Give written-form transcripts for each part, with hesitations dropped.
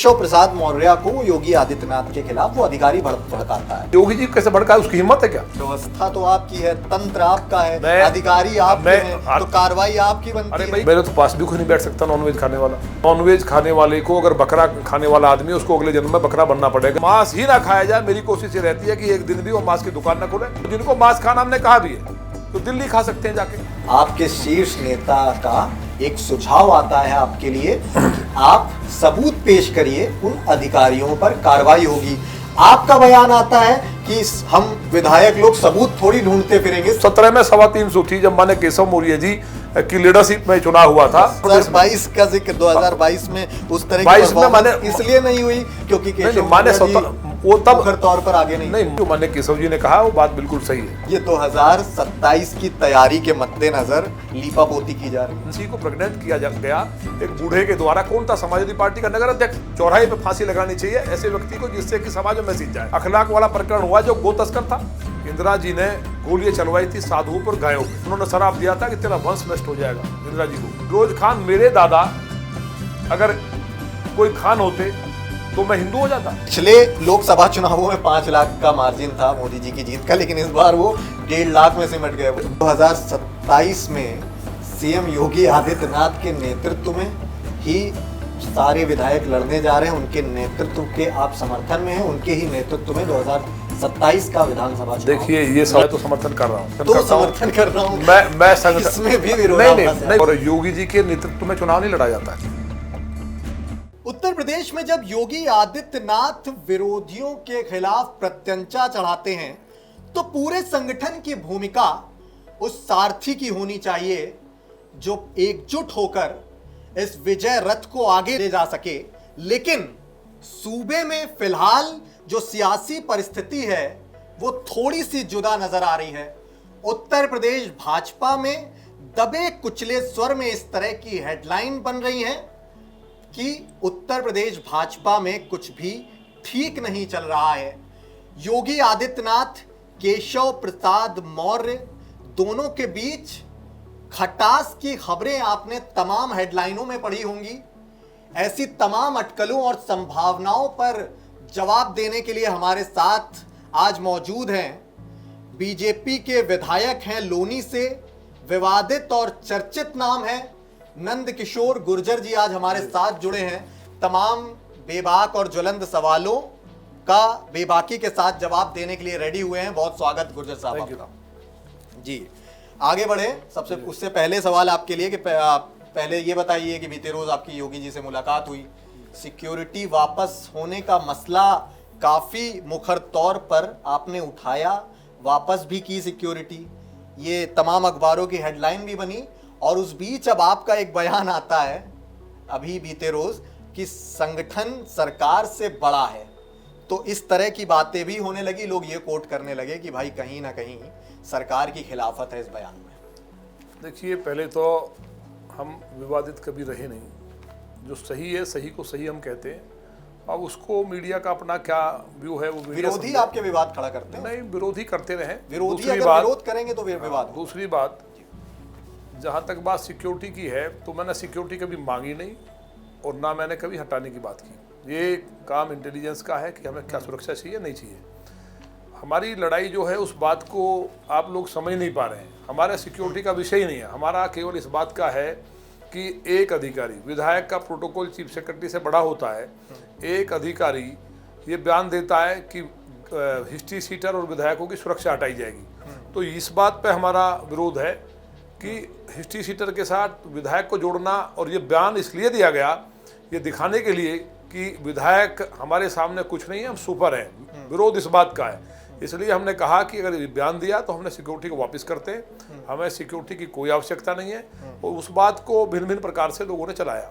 केशव प्रसाद मौर्य को योगी आदित्यनाथ के खिलाफ वो अधिकारी भड़काता है। योगी जी कैसे भड़का, उसकी हिम्मत है क्या? व्यवस्था तो आपकी है, तंत्र आपका है, मैं- अधिकारी आपके हैं, तो कार्रवाई आपकी बनती अरे है। भाई मेरे तो पास भी कोई नहीं बैठ सकता नॉनवेज खाने वाला। नॉनवेज खाने वाले को, अगर बकरा खाने वाला आदमी, उसको अगले जन्म में बकरा बनना पड़ेगा। मांस ही ना खाया जाए, मेरी कोशिश ये रहती है कि एक दिन भी वो मांस की दुकान ना खोले। जिनको मांस खाना हमने कहा भी है तो दिल्ली खा सकते हैं जाके। आपके शीर्ष नेता का एक सुझाव आता है आपके लिए कि आप सबूत पेश करिए, उन अधिकारियों पर कार्रवाई होगी। आपका बयान आता है कि हम विधायक लोग सबूत थोड़ी ढूंढते फिरेंगे। 17 में 325 थी जब माने केशव मौर्य जी की लीडरशिप में चुनाव हुआ था। 2022 का जिक्र 2022 में उस तरह की 22 में परफॉर्मेंस इसलिए नहीं हुई क्योंकि केशव माने मौर्य जी वो तब मुखर तौर पर आगे नहीं। जो माने केशव जी ने कहा वो बात बिल्कुल सही है। ये 2027 की तैयारी के मद्देनजर लीपापोती की जा रही है। किसी को प्रेग्नेंट किया गया एक बूढ़े के द्वारा। कौन था? समाजवादी पार्टी का नगर अध्यक्ष। चौराहे पे फांसी लगानी चाहिए ऐसे व्यक्ति को जिससे कि समाज में मैसेज जाए। अखलाक वाला प्रकरण हुआ जो गो तस्कर था। इंदिरा जी ने गोलियां चलवाई थी साधुओं पर, गायों पर। उन्होंने शराब दिया था कि तेरा वंश नष्ट हो जाएगा। इंदिरा जी को फिरोज खान, मेरे दादा अगर कोई खान होते तो मैं हिंदू हो जाता। पिछले लोकसभा चुनावों में 5 लाख का मार्जिन था मोदी जी की जीत का, लेकिन इस बार वो 1.5 लाख में सिमट गए। 2027 में सीएम योगी आदित्यनाथ के नेतृत्व में ही सारे विधायक लड़ने जा रहे हैं। उनके नेतृत्व के आप समर्थन में हैं, उनके ही नेतृत्व में 2027 का विधानसभा चुनाव। देखिए ये सब तो समर्थन कर रहा हूँ, तो समर्थन कर रहा हूँ मैं इसमें भी विरोधाभास है। नहीं। और योगी जी के नेतृत्व में चुनाव नहीं लड़ा जाता है। उत्तर प्रदेश में जब योगी आदित्यनाथ विरोधियों के खिलाफ प्रत्यंचा चढ़ाते हैं तो पूरे संगठन की भूमिका उस सारथी की होनी चाहिए जो एकजुट होकर इस विजय रथ को आगे ले जा सके। लेकिन सूबे में फिलहाल जो सियासी परिस्थिति है वो थोड़ी सी जुदा नजर आ रही है। उत्तर प्रदेश भाजपा में दबे कुचले स्वर में इस तरह की हेडलाइन बन रही है कि उत्तर प्रदेश भाजपा में कुछ भी ठीक नहीं चल रहा है। योगी आदित्यनाथ, केशव प्रसाद मौर्य दोनों के बीच खटास की खबरें आपने तमाम हेडलाइनों में पढ़ी होंगी। ऐसी तमाम अटकलों और संभावनाओं पर जवाब देने के लिए हमारे साथ आज मौजूद हैं बीजेपी के विधायक हैं लोनी से, विवादित और चर्चित नाम है नंद किशोर गुर्जर जी। आज हमारे साथ जुड़े हैं। तमाम बेबाक और ज्वलंत सवालों का बेबाकी के साथ जवाब देने के लिए रेडी हुए हैं। बहुत स्वागत गुर्जर साहब आपका। जी आगे बढ़े। सबसे उससे पहले सवाल आपके लिए कि पहले ये बताइए कि बीते रोज आपकी योगी जी से मुलाकात हुई, सिक्योरिटी वापस होने का मसला काफी मुखर तौर पर आपने उठाया, वापस भी की सिक्योरिटी, ये तमाम अखबारों की हेडलाइन भी बनी। और उस बीच अब आपका एक बयान आता है अभी बीते रोज कि संगठन सरकार से बड़ा है। तो इस तरह की बातें भी होने लगी, लोग ये कोट करने लगे कि भाई कहीं ना कहीं सरकार की खिलाफत है इस बयान में। देखिए पहले तो हम विवादित कभी रहे नहीं। जो सही है सही को सही हम कहते हैं। अब उसको मीडिया का अपना क्या व्यू है वो विरोधी आपके विवाद खड़ा करते हैं। नहीं, विरोधी करते रहे। विरोधी अगर विरोध करेंगे तो विवाद। दूसरी बात, जहाँ तक बात सिक्योरिटी की है तो मैंने सिक्योरिटी कभी मांगी नहीं और ना मैंने कभी हटाने की बात की। ये काम इंटेलिजेंस का है कि हमें क्या सुरक्षा चाहिए नहीं चाहिए। हमारी लड़ाई जो है उस बात को आप लोग समझ नहीं पा रहे हैं। हमारे सिक्योरिटी का विषय ही नहीं है। हमारा केवल इस बात का है कि एक अधिकारी, विधायक का प्रोटोकॉल चीफ सेक्रेटरी से बड़ा होता है। एक अधिकारी ये बयान देता है कि हिस्ट्री सीटर और विधायकों की सुरक्षा हटाई जाएगी। तो इस बात पे हमारा विरोध है कि हिस्ट्री सीटर के साथ विधायक को जोड़ना। और ये बयान इसलिए दिया गया, ये दिखाने के लिए कि विधायक हमारे सामने कुछ नहीं है, हम सुपर हैं। विरोध इस बात का है। इसलिए हमने कहा कि अगर ये बयान दिया तो हमने सिक्योरिटी को वापस करते हैं। हमें सिक्योरिटी की कोई आवश्यकता नहीं है। और उस बात को भिन्न भिन्न प्रकार से लोगों ने चलाया।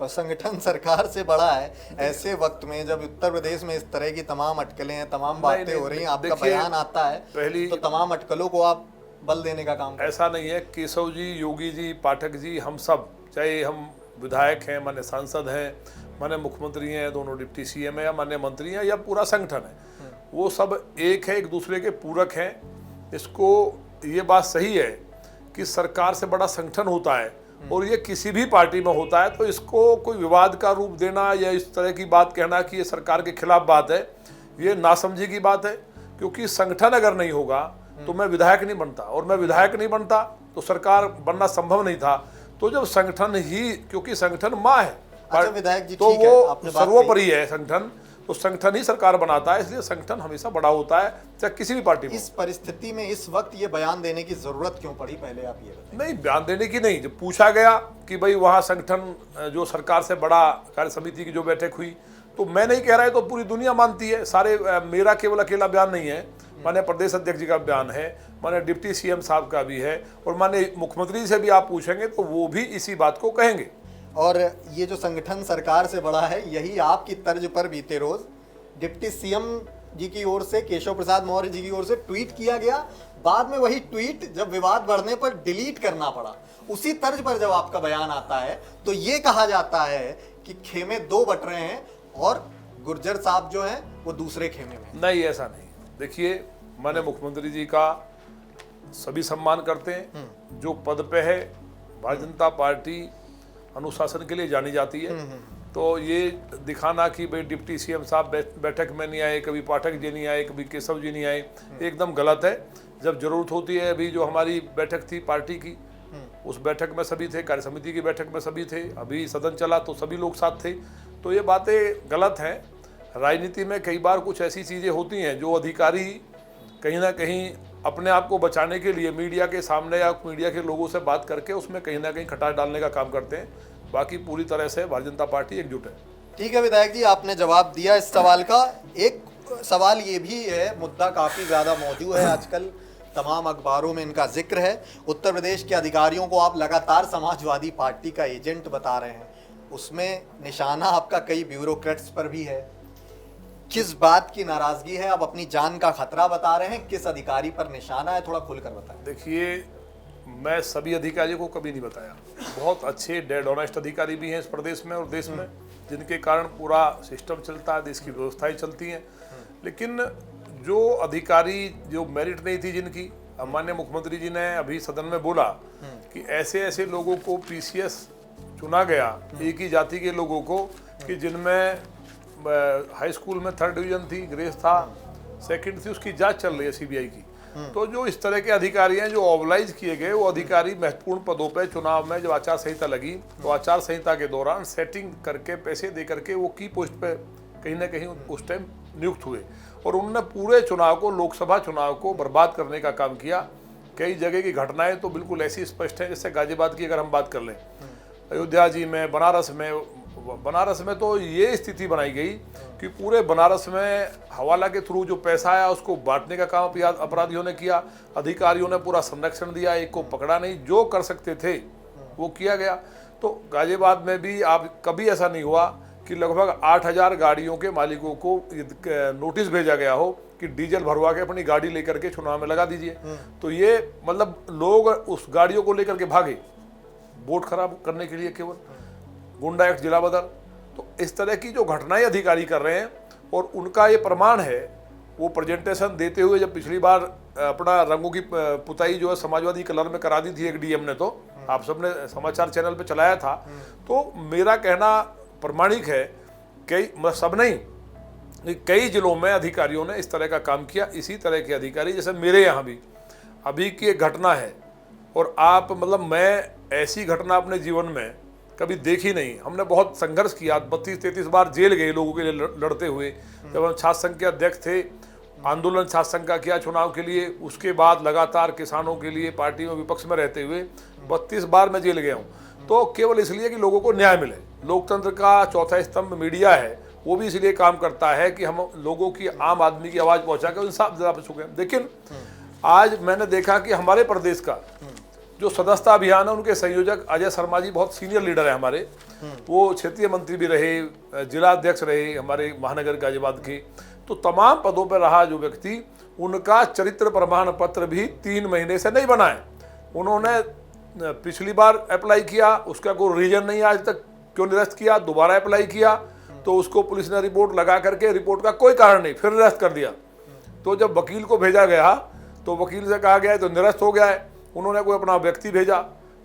और संगठन सरकार से बड़ा है ऐसे वक्त में जब उत्तर प्रदेश में इस तरह की तमाम अटकलें हैं, तमाम बातें हो रही हैं, आपका बयान आता है तो तमाम अटकलों को आप बल देने का काम। ऐसा नहीं है। केशव जी, योगी जी, पाठक जी, हम सब, चाहे हम विधायक हैं, माने सांसद हैं, माने मुख्यमंत्री हैं, दोनों डिप्टी सीएम है, या माने मंत्री हैं, या पूरा संगठन है, वो सब एक है, एक दूसरे के पूरक हैं। इसको ये बात सही है कि सरकार से बड़ा संगठन होता है और ये किसी भी पार्टी में होता है, तो इसको कोई विवाद का रूप देना या इस तरह की बात कहना कि ये सरकार के खिलाफ बात है, ये नासमझी की बात है। क्योंकि संगठन अगर नहीं होगा तो मैं विधायक नहीं बनता, और मैं विधायक नहीं बनता तो सरकार बनना संभव नहीं था। तो जब संगठन ही, क्योंकि संगठन माँ है, अच्छा विधायक जी, तो ठीक है, वो आपने बात सर्वोपरि है संगठन, तो संगठन ही सरकार बनाता है, इसलिए संगठन हमेशा बड़ा होता है, चाहे किसी भी पार्टी में। इस परिस्थिति में इस वक्त ये बयान देने की जरूरत क्यों पड़ी, पहले आप ये बताएं। नहीं, बयान देने की नहीं, जब पूछा गया कि भाई वहाँ संगठन जो सरकार से बड़ा कार्य समिति की जो बैठक हुई, तो मैं नहीं कह रहा है, तो पूरी दुनिया मानती है, सारे मेरा केवल अकेला बयान नहीं है, माननीय प्रदेश अध्यक्ष जी का बयान है, माननीय डिप्टी सीएम साहब का भी है, और माननीय मुख्यमंत्री से भी आप पूछेंगे तो वो भी इसी बात को कहेंगे। और ये जो संगठन सरकार से बड़ा है, यही आपकी तर्ज पर बीते रोज डिप्टी सीएम जी की ओर से, केशव प्रसाद मौर्य जी की ओर से ट्वीट किया गया। बाद में वही ट्वीट जब विवाद बढ़ने पर डिलीट करना पड़ा। उसी तर्ज पर जब आपका बयान आता है तो ये कहा जाता है कि खेमे दो बट रहे हैं और गुर्जर साहब जो हैं वो दूसरे खेमे में। नहीं, ऐसा नहीं। देखिए, माननीय मुख्यमंत्री जी का सभी सम्मान करते हैं। जो पद पे है, भारतीय जनता पार्टी अनुशासन के लिए जानी जाती है, तो ये दिखाना कि भाई डिप्टी सीएम साहब बैठक में नहीं आए, कभी पाठक जी नहीं आए, कभी केशव जी नहीं आए, एकदम गलत है। जब जरूरत होती है, अभी जो हमारी बैठक थी पार्टी की, उस बैठक में सभी थे, कार्य समिति की बैठक में सभी थे, अभी सदन चला तो सभी लोग साथ थे, तो ये बातें गलत हैं। राजनीति में कई बार कुछ ऐसी चीज़ें होती हैं जो अधिकारी कहीं ना कहीं अपने आप को बचाने के लिए मीडिया के सामने या मीडिया के लोगों से बात करके उसमें कहीं ना कहीं खटास डालने का काम करते हैं। बाकी पूरी तरह से भारतीय जनता पार्टी एकजुट है। ठीक है विधायक जी, आपने जवाब दिया इस सवाल का। एक सवाल ये भी है, मुद्दा काफ़ी ज़्यादा मौजूद है आजकल, तमाम अखबारों में इनका जिक्र है। उत्तर प्रदेश के अधिकारियों को आप लगातार समाजवादी पार्टी का एजेंट बता रहे हैं, उसमें निशाना आपका कई ब्यूरोक्रेट्स पर भी है। किस बात की नाराजगी है? आप अपनी जान का खतरा बता रहे हैं, किस अधिकारी पर निशाना है, थोड़ा खुलकर बताएं। देखिए, मैं सभी अधिकारियों को कभी नहीं बताया। बहुत अच्छे डेड ऑनेस्ट अधिकारी भी हैं इस प्रदेश में और देश में, जिनके कारण पूरा सिस्टम चलता है, देश की व्यवस्थाएं चलती हैं। लेकिन जो अधिकारी जो मेरिट नहीं थी जिनकी, माननीय मुख्यमंत्री जी ने अभी सदन में बोला कि ऐसे ऐसे लोगों को पीसीएस चुना गया, एक ही जाति के लोगों को, कि जिनमें हाई स्कूल में 3rd डिवीजन थी, ग्रेस था, 2nd थी, उसकी जांच चल रही है सीबीआई की। तो जो इस तरह के अधिकारी हैं जो ऑबलाइज किए गए, वो अधिकारी महत्वपूर्ण पदों पे चुनाव में जब आचार संहिता लगी तो आचार संहिता के दौरान सेटिंग करके पैसे दे करके वो की पोस्ट पे कहीं ना कहीं उस टाइम नियुक्त हुए, और उन्होंने पूरे चुनाव को, लोकसभा चुनाव को बर्बाद करने का काम किया। कई जगह की घटनाएं तो बिल्कुल ऐसी स्पष्ट है, जैसे गाजियाबाद की अगर हम बात कर लें, अयोध्या जी में, बनारस में तो ये स्थिति बनाई गई कि पूरे बनारस में हवाला के थ्रू जो पैसा आया उसको बांटने का काम अपराधियों ने किया। अधिकारियों ने पूरा संरक्षण दिया, एक को पकड़ा नहीं, जो कर सकते थे वो किया गया। तो गाजियाबाद में भी आप कभी ऐसा नहीं हुआ कि लगभग 8000 गाड़ियों के मालिकों को नोटिस भेजा गया हो कि डीजल भरवा के अपनी गाड़ी लेकर के चुनाव में लगा दीजिए। तो ये मतलब लोग उस गाड़ियों को लेकर के भागे वोट खराब करने के लिए, केवल गुंडा एक्ट जिला बदल। तो इस तरह की जो घटनाएं अधिकारी कर रहे हैं, और उनका ये प्रमाण है, वो प्रेजेंटेशन देते हुए जब पिछली बार अपना रंगों की पुताई जो है समाजवादी कलर में करा दी थी एक डीएम ने, तो आप सबने समाचार चैनल पे चलाया था। तो मेरा कहना प्रमाणिक है, कई सब नहीं, कई जिलों में अधिकारियों ने इस तरह का काम किया। इसी तरह के अधिकारी, जैसे मेरे यहाँ भी अभी की एक घटना है, और आप मतलब मैं ऐसी घटना अपने जीवन में कभी देखी नहीं। हमने बहुत संघर्ष किया, 32-33 बार जेल गए लोगों के लिए लड़ते हुए। जब हम छात्र संघ के अध्यक्ष थे, आंदोलन छात्र संघ का किया चुनाव के लिए, उसके बाद लगातार किसानों के लिए पार्टी में विपक्ष में रहते हुए 32 बार मैं जेल गया हूँ। तो केवल इसलिए कि लोगों को न्याय मिले। लोकतंत्र का चौथा स्तंभ मीडिया है, वो भी इसलिए काम करता है कि हम लोगों की, आम आदमी की आवाज़ पहुँचा कर इंसाफ दिला सकें। लेकिन आज मैंने देखा कि हमारे प्रदेश का जो सदस्यता अभियान है, उनके संयोजक अजय शर्मा जी बहुत सीनियर लीडर है हमारे, वो क्षेत्रीय मंत्री भी रहे, जिला अध्यक्ष रहे हमारे महानगर गाजियाबाद के। तो तमाम पदों पर रहा जो व्यक्ति, उनका चरित्र प्रमाण पत्र भी 3 महीने से नहीं बना है। उन्होंने पिछली बार अप्लाई किया, उसका कोई रीजन नहीं आज तक क्यों निरस्त किया, दोबारा अप्लाई किया तो उसको पुलिस ने रिपोर्ट लगा करके, रिपोर्ट का कोई कारण नहीं, फिर निरस्त कर दिया। तो जब वकील को भेजा गया तो वकील से कहा गया है तो निरस्त हो गया है। उन्होंने कोई अपना व्यक्ति भेजा,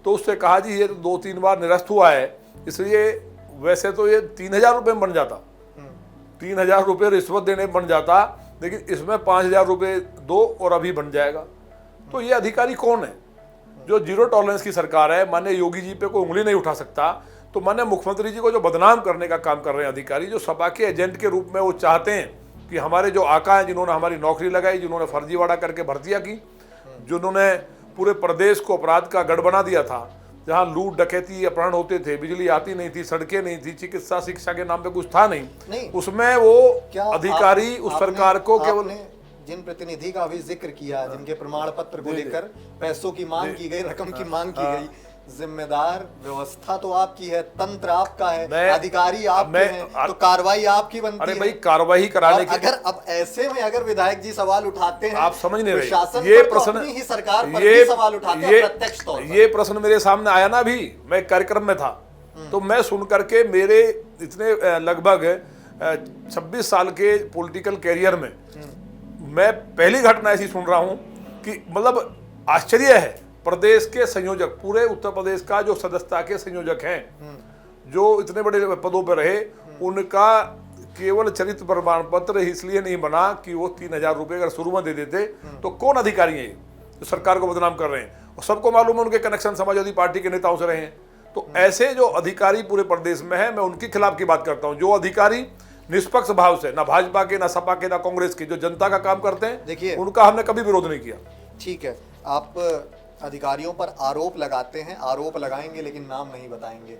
तो उससे कहा जी ये तो 2-3 बार निरस्त हुआ है, इसलिए वैसे तो ये 3,000 रुपये में बन जाता, 3,000 रुपये रिश्वत देने में बन जाता, लेकिन इसमें 5,000 रुपये दो और अभी बन जाएगा। तो ये अधिकारी कौन है जो जीरो टॉलरेंस की सरकार है? माननीय योगी जी पे कोई उंगली नहीं उठा सकता, तो माननीय मुख्यमंत्री जी को जो बदनाम करने का काम कर रहे हैं अधिकारी, जो सपा के एजेंट के रूप में वो चाहते हैं कि हमारे जो आका हैं, जिन्होंने हमारी नौकरी लगाई, जिन्होंने फर्जीवाड़ा करके भर्तियां की, जिन्होंने पूरे प्रदेश को अपराध का गढ़ बना दिया था, जहां लूट डकैती अपहरण होते थे, बिजली आती नहीं थी, सड़कें नहीं थी, चिकित्सा शिक्षा के नाम पे कुछ था नहीं। उसमें वो अधिकारी उस सरकार को केवल जिन प्रतिनिधि का अभी जिक्र किया, जिनके प्रमाण पत्र को लेकर पैसों की मांग की गई, रकम की मांग की गई, जिम्मेदार व्यवस्था तो आपकी है, तंत्र आपका है, अधिकारी आपके हैं, तो कार्रवाई आपकी बनती है। अरे भाई कार्रवाई कराने के अगर अब ऐसे में अगर विधायक जी सवाल उठाते हैं, आप समझ नहीं रहे, ये प्रश्न ही सरकार पर भी सवाल उठाते हैं प्रत्यक्ष तौर पर। ये प्रश्न मेरे सामने आया ना, अभी मैं कार्यक्रम में था, तो मैं सुन करके मेरे इतने लगभग 26 साल के पॉलिटिकल कैरियर में मैं पहली घटना ऐसी सुन रहा हूं कि मतलब आश्चर्य है। प्रदेश के संयोजक, पूरे उत्तर प्रदेश का जो सदस्यता के संयोजक हैं, जो इतने बड़े पदों पर रहे, उनका केवल चरित्र प्रमाण पत्र इसलिए नहीं बना कि वो 3,000 रुपये अगर शुरू में दे देते, तो कौन अधिकारी है जो सरकार को बदनाम कर रहे हैं? और सबको मालूम है उनके कनेक्शन समाजवादी पार्टी के नेताओं से रहे हैं। तो ऐसे जो अधिकारी पूरे प्रदेश में है, मैं उनके खिलाफ की बात करता हूँ। जो अधिकारी निष्पक्ष भाव से, ना भाजपा के, ना सपा के, ना कांग्रेस के, जो जनता का काम करते हैं, देखिए उनका हमने कभी विरोध नहीं किया। ठीक है, आप अधिकारियों पर आरोप लगाते हैं, आरोप लगाएंगे लेकिन नाम नहीं बताएंगे।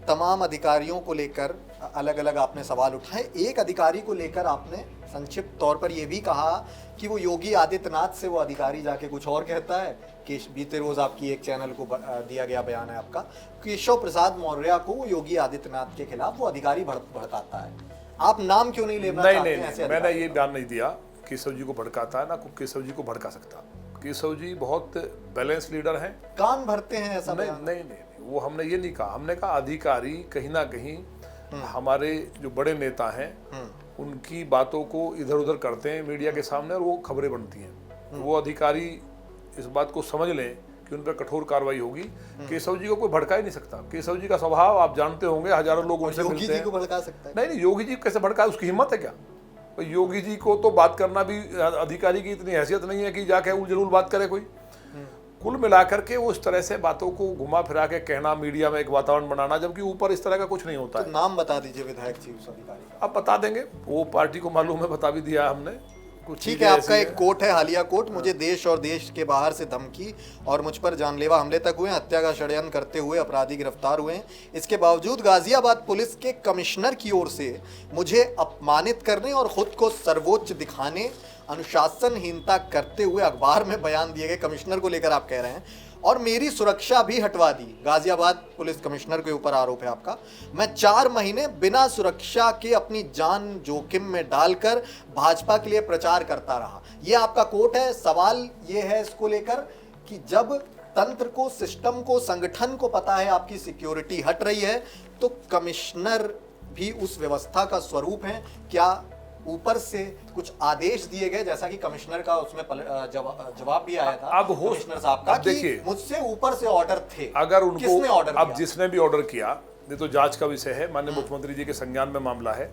तमाम अधिकारियों को लेकर अलग अलग आपने सवाल उठाए। एक अधिकारी को लेकर आपने संक्षिप्त तौर पर यह भी कहा कि वो योगी आदित्यनाथ से वो अधिकारी जाके कुछ और कहता है। कि बीते रोज आपकी एक चैनल को दिया गया बयान है आपका, केशव प्रसाद मौर्य को वो योगी आदित्यनाथ के खिलाफ वो अधिकारी भड़काता है। आप नाम क्यों नहीं लेना चाहते हैं? ऐसे मैंने ये बयान नहीं दिया केशव जी को भड़काता है, ना केशव जी को भड़का सकता। केशव जी बहुत बैलेंस लीडर हैं। कान भरते हैं ऐसा? नहीं, वो हमने ये नहीं कहा। हमने कहा अधिकारी कहीं ना कहीं हमारे जो बड़े नेता हैं उनकी बातों को इधर उधर करते हैं मीडिया के सामने, और वो खबरें बनती हैं। वो अधिकारी इस बात को समझ लें कि उन पर कठोर कार्रवाई होगी। केशव जी को कोई भड़का ही नहीं सकता। केशव जी का स्वभाव आप जानते होंगे, हजारों लोग उनसे मिलते हैं। योगी जी को भड़का सकता है? नहीं, योगी जी कैसे भड़का? उसकी हिम्मत है क्या? योगी जी को तो बात करना भी, अधिकारी की इतनी हैसियत नहीं है कि जाके उलझुल बात करे कोई। कुल मिलाकर के वो इस तरह से बातों को घुमा फिरा के कहना, मीडिया में एक वातावरण बनाना, जबकि ऊपर इस तरह का कुछ नहीं होता है। नाम बता दीजिए विधायक जी उस अधिकारी का। अब बता देंगे, वो पार्टी को मालूम है, बता भी दिया हमने। ठीक है, आपका एक कोट है, हालिया कोट, मुझे देश और देश के बाहर से धमकी और मुझ पर जानलेवा हमले तक हुए, हत्या का षड्यंत्र करते हुए अपराधी गिरफ्तार हुए हैं। इसके बावजूद गाजियाबाद पुलिस के कमिश्नर की ओर से मुझे अपमानित करने और खुद को सर्वोच्च दिखाने, अनुशासनहीनता करते हुए अखबार में बयान दिए गए। कमिश्नर को लेकर आप कह रहे हैं, और मेरी सुरक्षा भी हटवा दी। गाजियाबाद पुलिस कमिश्नर के ऊपर आरोप है आपका। मैं 4 महीने बिना सुरक्षा के अपनी जान जोखिम में डालकर भाजपा के लिए प्रचार करता रहा। यह आपका कोट है। सवाल यह है इसको लेकर कि जब तंत्र को, सिस्टम को, संगठन को पता है आपकी सिक्योरिटी हट रही है, तो कमिश्नर भी उस व्यवस्था का स्वरूप है। क्या ऊपर से कुछ आदेश दिए गए, जैसा कि कमिश्नर का उसमें जवाब भी आया था अब हो कमिश्नर साहब का कि मुझसे ऊपर से ऑर्डर थे? अगर उनको, किसने ऑर्डर अब जिसने भी ऑर्डर किया, ये तो जांच का विषय है, माननीय मुख्यमंत्री जी के संज्ञान में मामला है,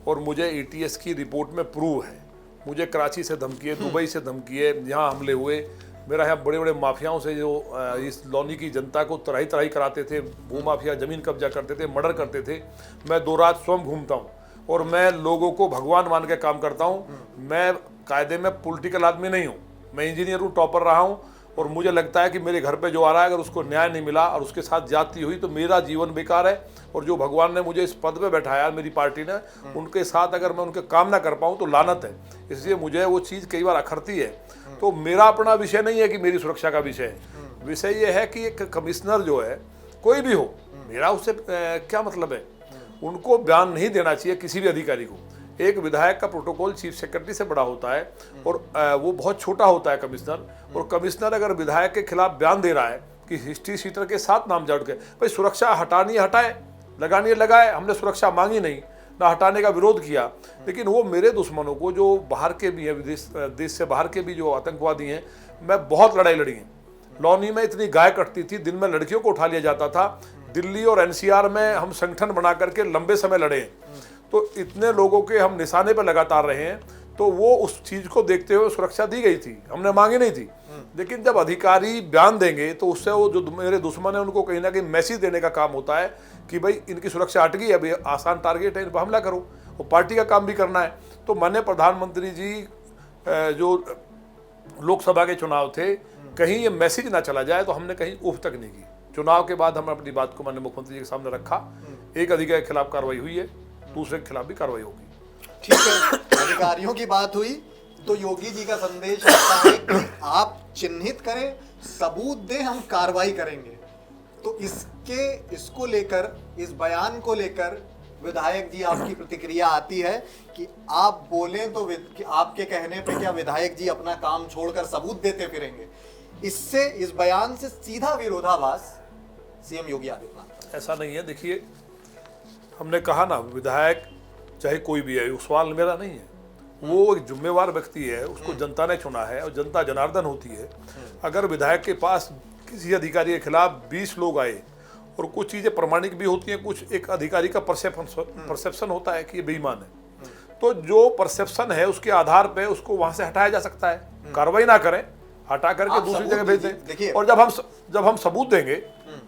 और मुझे एटीएस की रिपोर्ट में प्रूव है। मुझे कराची से धमकी है, दुबई से धमकी है, यहाँ हमले हुए, मेरा यहाँ बड़े बड़े माफियाओं से जो इस लौनी की जनता को तराई तराई कराते थे, भू माफिया जमीन कब्जा करते थे, मर्डर करते थे। मैं 2 रात स्वयं घूमता हूँ और मैं लोगों को भगवान मान के काम करता हूँ। मैं कायदे में पॉलिटिकल आदमी नहीं हूँ, मैं इंजीनियर हूँ, टॉपर रहा हूँ, और मुझे लगता है कि मेरे घर पे जो आ रहा है, अगर उसको न्याय नहीं मिला और उसके साथ ज्यादती हुई तो मेरा जीवन बेकार है। और जो भगवान ने मुझे इस पद पे बैठाया, मेरी पार्टी ने, उनके साथ अगर मैं उनके काम ना कर पाऊँ तो लानत है। इसलिए मुझे वो चीज़ कई बार अखरती है। तो मेरा अपना विषय नहीं है कि मेरी सुरक्षा का विषय है। विषय ये है कि एक कमिश्नर जो है, कोई भी हो, मेरा उससे क्या मतलब है। उनको बयान नहीं देना चाहिए किसी भी अधिकारी को। एक विधायक का प्रोटोकॉल चीफ सेक्रेटरी से बड़ा होता है, और वो बहुत छोटा होता है कमिश्नर। और कमिश्नर अगर विधायक के खिलाफ बयान दे रहा है कि हिस्ट्री शीटर के साथ नाम जोड़ के, भाई सुरक्षा हटानी है हटाए, लगानी है लगाए, हमने सुरक्षा मांगी नहीं, ना हटाने का विरोध किया। लेकिन वो मेरे दुश्मनों को, जो बाहर के भी हैं, देश से बाहर के भी जो आतंकवादी हैं, मैं बहुत लड़ाई लड़ी है। लौनी में इतनी गाय कटती थी, दिन में लड़कियों को उठा लिया जाता था। दिल्ली और एनसीआर में हम संगठन बना करके लंबे समय लड़े हैं, तो इतने लोगों के हम निशाने पर लगातार रहे हैं, तो वो उस चीज को देखते हुए सुरक्षा दी गई थी, हमने मांगी नहीं थी। लेकिन जब अधिकारी बयान देंगे तो उससे वो जो मेरे दुश्मन है उनको कहीं ना कहीं मैसेज देने का काम होता है कि भाई इनकी सुरक्षा हट गई, अभी आसान टारगेट है, इन पर हमला करो। वो पार्टी का काम भी करना है। तो माननीय प्रधानमंत्री जी जो लोकसभा के चुनाव थे, कहीं ये मैसेज ना चला जाए, तो हमने कहीं उफ तक नहीं की। चुनाव के बाद हमने अपनी बात को माननीय मुख्यमंत्री जी के सामने रखा। एक अधिकारी के खिलाफ कार्रवाई हुई है, दूसरे के खिलाफ भी कार्रवाई होगी। ठीक है, अधिकारियों की बात हुई तो योगी जी का संदेश आता है कि आप चिन्हित करें, सबूत दें, हम कार्रवाई करेंगे। तो इसको लेकर, इस बयान को लेकर विधायक जी आपकी प्रतिक्रिया आती है कि आप बोलें तो कि आपके कहने पे क्या विधायक जी अपना काम छोड़कर सबूत देते फिरेंगे? इससे, इस बयान से सीधा विरोधाभास सीएम योगी आदित्यनाथ। ऐसा नहीं है। देखिए, हमने कहा ना, विधायक चाहे कोई भी है, वो सवाल मेरा नहीं है, वो एक जिम्मेवार व्यक्ति है, उसको जनता ने चुना है और जनता जनार्दन होती है। अगर विधायक के पास किसी अधिकारी के खिलाफ 20 लोग आए और कुछ चीज़ें प्रमाणिक भी होती हैं, कुछ एक अधिकारी का परसेप्शन होता है कि ये बेईमान है, तो जो परसेप्शन है उसके आधार पे उसको वहां से हटाया जा सकता है। कार्रवाई ना करें, हटा करके दूसरी जगह भेज दें। और जब हम सबूत देंगे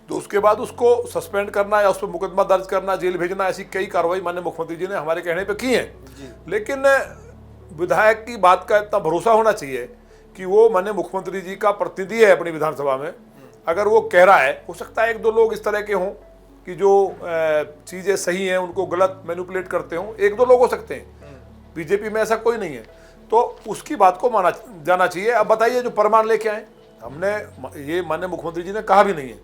तो उसके बाद उसको सस्पेंड करना या उस पर मुकदमा दर्ज करना, जेल भेजना, ऐसी कई कार्रवाई माननीय मुख्यमंत्री जी ने हमारे कहने पे की है। लेकिन विधायक की बात का इतना भरोसा होना चाहिए कि वो माननीय मुख्यमंत्री जी का प्रतिनिधि है अपनी विधानसभा में। अगर वो कह रहा है, हो सकता है एक दो लोग इस तरह के हों कि जो चीज़ें सही हैं उनको गलत मैनिपुलेट करते हों, एक दो लोग हो सकते हैं। बीजेपी में ऐसा कोई नहीं है, तो उसकी बात को माना जाना चाहिए। अब बताइए, जो प्रमाण लेके आए, हमने ये माननीय मुख्यमंत्री जी ने कहा भी नहीं है,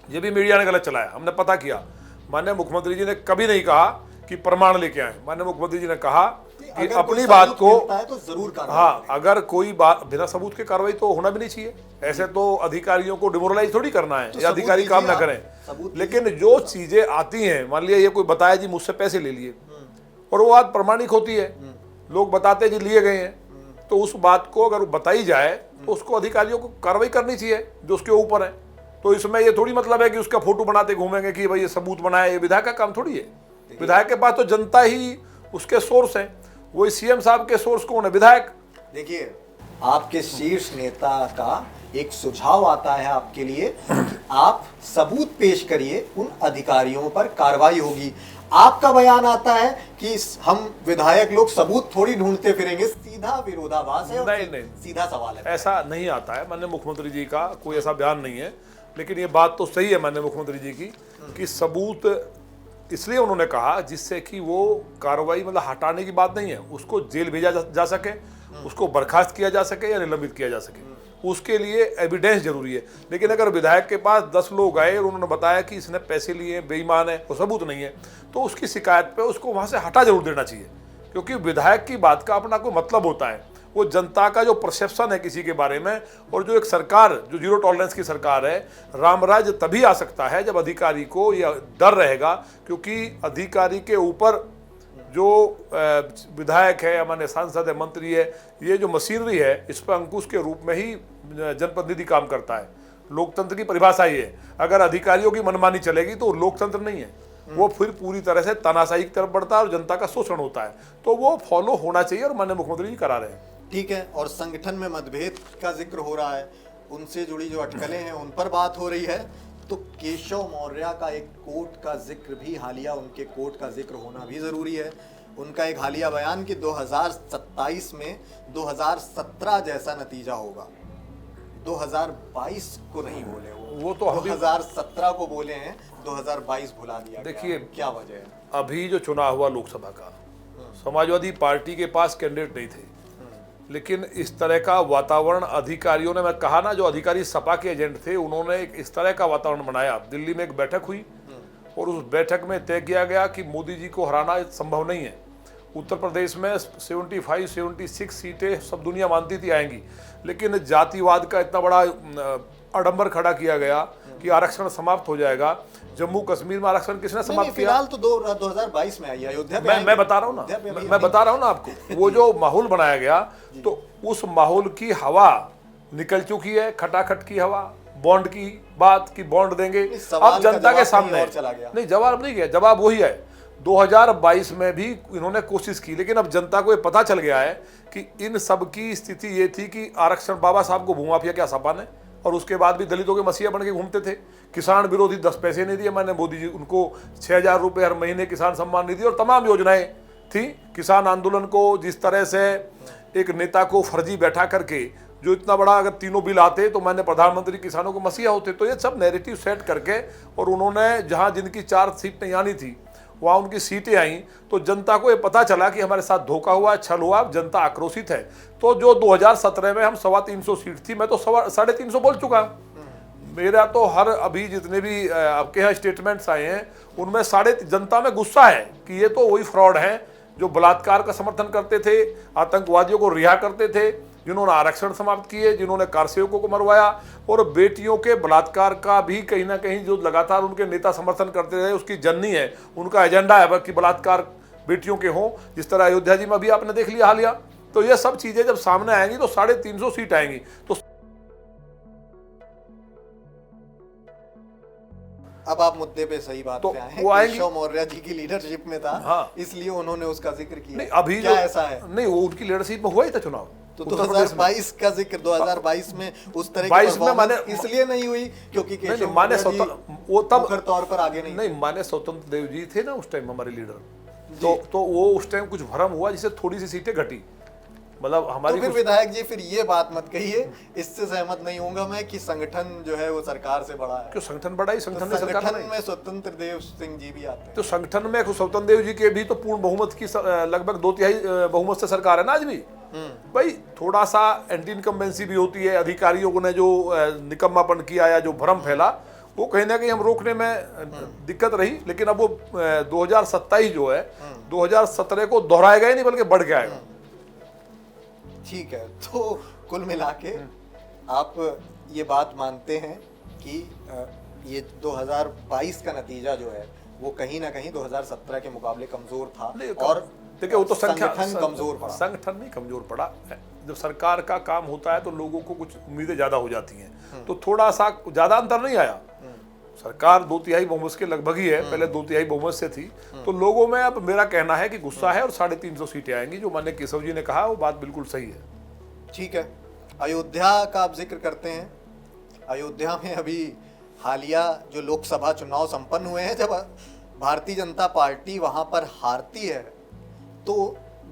ये भी मीडिया ने गलत चलाया, हमने पता किया। माननीय मुख्यमंत्री जी ने कभी नहीं कहा कि प्रमाण लेके आए। माननीय मुख्यमंत्री जी ने कहा कि अपनी बात को तो जरूर हाँ, अगर कोई बात बिना सबूत के कार्रवाई तो होना भी नहीं चाहिए। ऐसे तो अधिकारियों को डिमोरलाइज थोड़ी करना है, या अधिकारी काम ना करें। लेकिन जो चीजें आती हैं, मान लिया ये कोई बताया जी मुझसे पैसे ले लिए, और वो बात प्रमाणिक होती है, लोग बताते जी लिए गए हैं, तो उस बात को अगर बताई जाए तो उसको अधिकारियों को कार्रवाई करनी चाहिए जो उसके ऊपर है। तो इसमें ये थोड़ी मतलब है कि उसका फोटो बनाते घूमेंगे कि भाई ये सबूत बनाया, ये विधायक का काम थोड़ी है। विधायक के पास तो जनता ही उसके सोर्स है, वही सीएम साहब के सोर्स कौन है? विधायक। देखिए, आपके शीर्ष नेता का एक सुझाव आता है आपके लिए कि आप सबूत पेश करिए, उन अधिकारियों पर कार्रवाई होगी। आपका बयान आता है कि हम विधायक लोग सबूत थोड़ी ढूंढते फिरेंगे। सीधा विरोधाभास है। नहीं, सीधा सवाल है, ऐसा नहीं आता है। माननीय मुख्यमंत्री जी का कोई ऐसा बयान नहीं है, लेकिन ये बात तो सही है माननीय मुख्यमंत्री जी की कि सबूत इसलिए उन्होंने कहा जिससे कि वो कार्रवाई, मतलब हटाने की बात नहीं है, उसको जेल भेजा जा सके, उसको बर्खास्त किया जा सके या निलंबित किया जा सके, उसके लिए एविडेंस जरूरी है। लेकिन अगर विधायक के पास 10 लोग आए और उन्होंने बताया कि इसने पैसे लिए, बेईमान है, और सबूत नहीं है, तो उसकी शिकायत पे उसको वहां से हटा जरूर देना चाहिए। क्योंकि विधायक की बात का अपना कोई मतलब होता है, वो जनता का जो परसेप्शन है किसी के बारे में, और जो एक सरकार जो जीरो टॉलरेंस की सरकार है, रामराज तभी आ सकता है जब अधिकारी को यह डर रहेगा। क्योंकि अधिकारी के ऊपर जो विधायक है, हमारे सांसद है, मंत्री है, ये जो मशीनरी है, इस पर अंकुश के रूप में ही जनप्रतिनिधि काम करता है। लोकतंत्र की परिभाषा ये है, अगर अधिकारियों की मनमानी चलेगी तो लोकतंत्र नहीं है, वो फिर पूरी तरह से तानाशाही की तरफ बढ़ता है और जनता का शोषण होता है। तो वो फॉलो होना चाहिए और माननीय मुख्यमंत्री जी करा रहे हैं। ठीक है, और संगठन में मतभेद का जिक्र हो रहा है, उनसे जुड़ी जो अटकलें हैं उन पर बात हो रही है, तो केशव मौर्य का एक कोर्ट का जिक्र भी, हालिया उनके कोर्ट का जिक्र होना भी जरूरी है। उनका एक हालिया बयान कि 2027 में 2017 जैसा नतीजा होगा। 2022 को नहीं बोले वो तो 2017 को बोले हैं, 2022 भुला दिया। देखिए, क्या वजह है? अभी जो चुनाव हुआ लोकसभा का, समाजवादी पार्टी के पास कैंडिडेट नहीं थे, लेकिन इस तरह का वातावरण अधिकारियों ने, मैं कहा ना, जो अधिकारी सपा के एजेंट थे, उन्होंने एक इस तरह का वातावरण बनाया। दिल्ली में एक बैठक हुई और उस बैठक में तय किया गया कि मोदी जी को हराना संभव नहीं है। उत्तर प्रदेश में 75-76 सीटें सब दुनिया मानती थी आएंगी, लेकिन जातिवाद का इतना बड़ा आडंबर खड़ा किया गया कि आरक्षण समाप्त हो जाएगा। जम्मू कश्मीर में आरक्षण किसने समाप्त किया? फिलहाल तो 2022 में आई है अयोध्या में। मैं बता रहा हूँ ना, मैं बता रहा हूँ ना आपको, वो जो माहौल बनाया गया, तो उस माहौल की हवा निकल चुकी है, खटाखट की हवा, बॉन्ड की बात की बॉन्ड देंगे। इस सवाल अब का जनता के जवाब सामने कहीं और चला गया। नहीं, जवाब नहीं गया, जवाब वही है। 2022 में भी इन्होंने कोशिश की, लेकिन अब जनता को ये पता चल गया है कि इन सब की स्थिति ये थी कि आरक्षण, बाबा साहब को भूमाफिया क्या सपन है, और उसके बाद भी दलितों के मसीहा बन के घूमते थे। किसान विरोधी 10 पैसे नहीं दिए मैंने, मोदी जी उनको 6000 रुपये हर महीने किसान सम्मान निधि और तमाम योजनाएं थी। किसान आंदोलन को जिस तरह से एक नेता को फर्जी बैठा करके, जो इतना बड़ा, अगर तीनों बिल आते तो मैंने प्रधानमंत्री किसानों को मसीहा होते, तो ये सब नैरेटिव सेट करके, और उन्होंने जहां जिनकी 4 सीटें आनी थी वहाँ उनकी सीटें आई, तो जनता को ये पता चला कि हमारे साथ धोखा हुआ, छल हुआ, जनता आक्रोशित है। तो जो 2017 में हम 325 सीट थी, मैं तो 350 बोल चुका हूँ। मेरा तो हर अभी जितने भी आपके यहाँ स्टेटमेंट्स आए हैं उनमें जनता में गुस्सा है कि ये तो वही फ्रॉड है जो बलात्कार का समर्थन करते थे, आतंकवादियों को रिहा करते थे, जिन्होंने आरक्षण समाप्त किए, जिन्होंने कारसेवकों को मरवाया, और बेटियों के बलात्कार का भी कहीं ना कहीं जो लगातार उनके नेता समर्थन करते रहे, उसकी जननी है, उनका एजेंडा है कि बलात्कार बेटियों के हों, जिस तरह अयोध्या जी में भी आपने देख लिया हालिया। तो ये सब चीजें जब सामने आएंगी तो 350 सीट आएंगी। तो अब आप मुद्दे पे सही बात तो पे आए हैं। वो आएंगी। केशव मौर्य जी की लीडरशिप में था, हाँ। इसलिए उन्होंने उसका जिक्र किया। नहीं, अभी क्या ऐसा है? नहीं, वो उनकी लीडरशिप में हुआ ही था चुनाव। तो उत्तर प्रदेश में 2022 का जिक्र 2022 में उस तरह की 22 में परफॉर्मेंस इसलिए नहीं हुई क्योंकि नहीं, केशव माने मौर्य जी वो तब मुखर तौर पर आगे नहीं माने स्वतंत्र देव जी थे ना उस टाइम हमारे लीडर। तो वो उस टाइम कुछ भ्रम हुआ जिससे थोड़ी सी सीटें घटी, मतलब हमारी। तो फिर विधायक जी फिर ये बात मत कहिए, इससे सहमत नहीं होऊंगा मैं कि संगठन जो है वो सरकार से बड़ा है। क्यों संगठन बड़ा ही, संगठन तो में सरकार संगठन नहीं। में स्वतंत्र देव सिंह जी भी आते हैं। तो संगठन में स्वतंत्र देव जी के भी तो पूर्ण बहुमत की लगभग 2/3 बहुमत से सरकार है ना आज भी। भाई थोड़ा सा एंटी इनकम्बेंसी भी होती है, अधिकारियों ने जो निकम्मापन किया या जो भ्रम फैला वो कहीं ना कहीं हम रोकने में दिक्कत रही। लेकिन अब वो 2027 जो है 2017 को दोहराएगा ही नहीं बल्कि बढ़ के आएगा। ठीक है, तो कुल मिला के आप ये बात मानते हैं कि ये 2022 का नतीजा जो है वो कहीं ना कहीं 2017 के मुकाबले कमजोर था, और देखिए वो तो संगठन कमजोर पड़ा। संगठन नहीं कमजोर पड़ा, जब सरकार का काम होता है तो लोगों को कुछ उम्मीदें ज्यादा हो जाती हैं, तो थोड़ा सा ज्यादा अंतर नहीं आया। सरकार 2/3 बहुमत के लगभग ही है, पहले 2/3 बहुमत से थी। तो लोगों में अब मेरा कहना है कि गुस्सा है और 350 सीटें आएंगी। जो माननीय केशव जी ने कहा वो बात बिल्कुल सही है। ठीक है, अयोध्या का आप जिक्र करते हैं। अयोध्या में अभी हालिया जो लोकसभा चुनाव संपन्न हुए हैं, जब भारतीय जनता पार्टी वहां पर हारती है तो